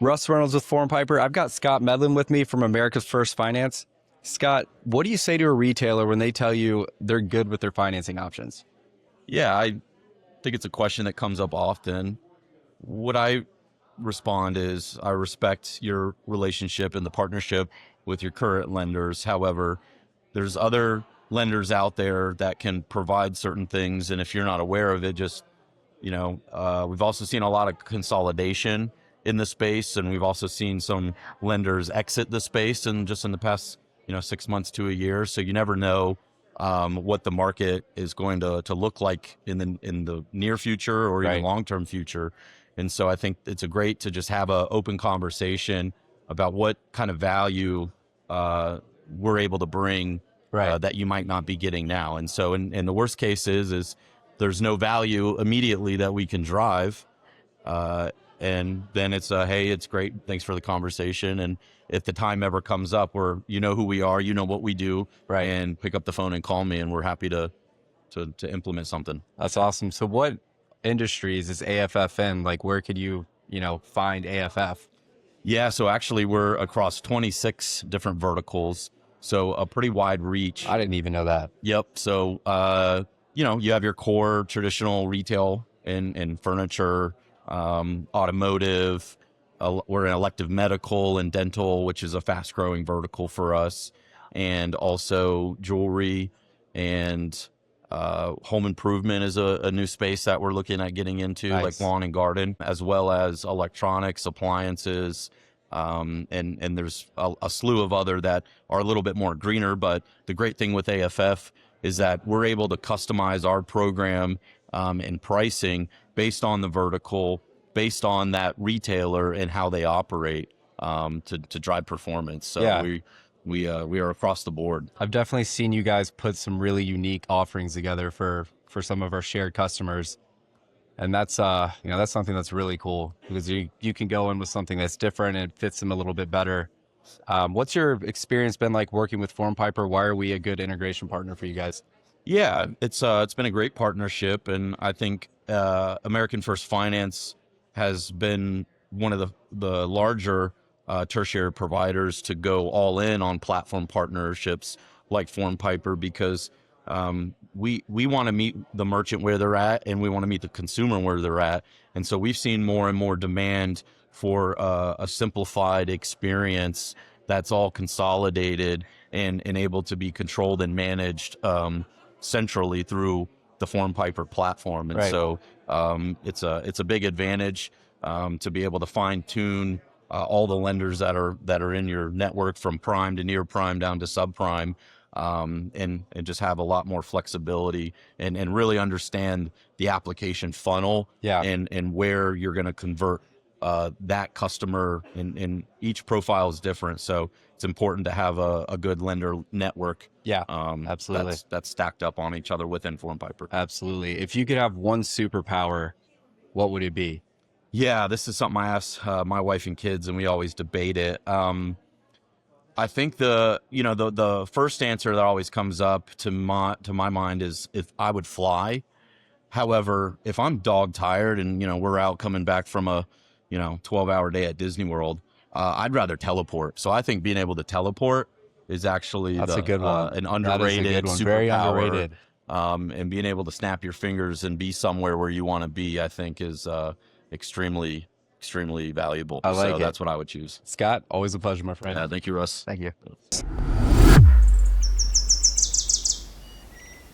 Russ Reynolds with FormPiper. I've got Scott Medlin with me from America's First Finance. Scott, what do you say to a retailer when they tell you they're good with their financing options? Yeah, I think it's a question that comes up often. What I respond is I respect your relationship and the partnership with your current lenders. However, there's other lenders out there that can provide certain things. And if you're not aware of it, just, we've also seen a lot of consolidation in the space. And we've also seen some lenders exit the space and just in the past, 6 months to a year. So you never know what the market is going to look like in the near future or even long-term future. And so I think it's great to just have an open conversation about what kind of value we're able to bring that you might not be getting now. And so in the worst case is there's no value immediately that we can drive. And then it's hey, it's great. Thanks for the conversation. And if the time ever comes up where you know who we are, you know what we do, and pick up the phone and call me, and we're happy to implement something. That's awesome. So what industries is AFF in? Like, where could you, find AFF? Yeah, so actually we're across 26 different verticals. So a pretty wide reach. I didn't even know that. Yep. So, you have your core traditional retail and furniture, automotive. We're in elective medical and dental, which is a fast growing vertical for us. And also jewelry and home improvement is a new space that we're looking at getting into, like lawn and garden, as well as electronics, appliances. And there's a slew of other that are a little bit more greener. But the great thing with AFF is that we're able to customize our program and pricing based on the vertical, based on that retailer and how they operate to drive performance. So we are across the board. I've definitely seen you guys put some really unique offerings together for some of our shared customers. And that's, that's something that's really cool because you can go in with something that's different and it fits them a little bit better. What's your experience been like working with FormPiper? Why are we a good integration partner for you guys? Yeah, it's been a great partnership. And I think American First Finance has been one of the larger tertiary providers to go all in on platform partnerships like FormPiper because we want to meet the merchant where they're at and we want to meet the consumer where they're at. And so we've seen more and more demand for a simplified experience that's all consolidated and able to be controlled and managed centrally through the FormPiper platform. And so it's a big advantage to be able to fine tune all the lenders that are in your network from prime to near prime down to subprime, and just have a lot more flexibility and really understand the application funnel and where you're going to convert that customer, and each profile is different. So it's important to have a good lender network. Yeah, absolutely. That's stacked up on each other within FormPiper. Absolutely. If you could have one superpower, what would it be? Yeah, this is something I ask my wife and kids, and we always debate it. I think the first answer that always comes up to my mind is if I would fly. However, if I'm dog tired and we're out coming back from a 12-hour day at Disney World, I'd rather teleport. So I think being able to teleport is actually a good one. An underrated superpower. Very underrated. And being able to snap your fingers and be somewhere where you want to be, I think is extremely valuable. I like it. That's what I would choose. Scott, always a pleasure, my friend. Thank you, Russ. Thank you.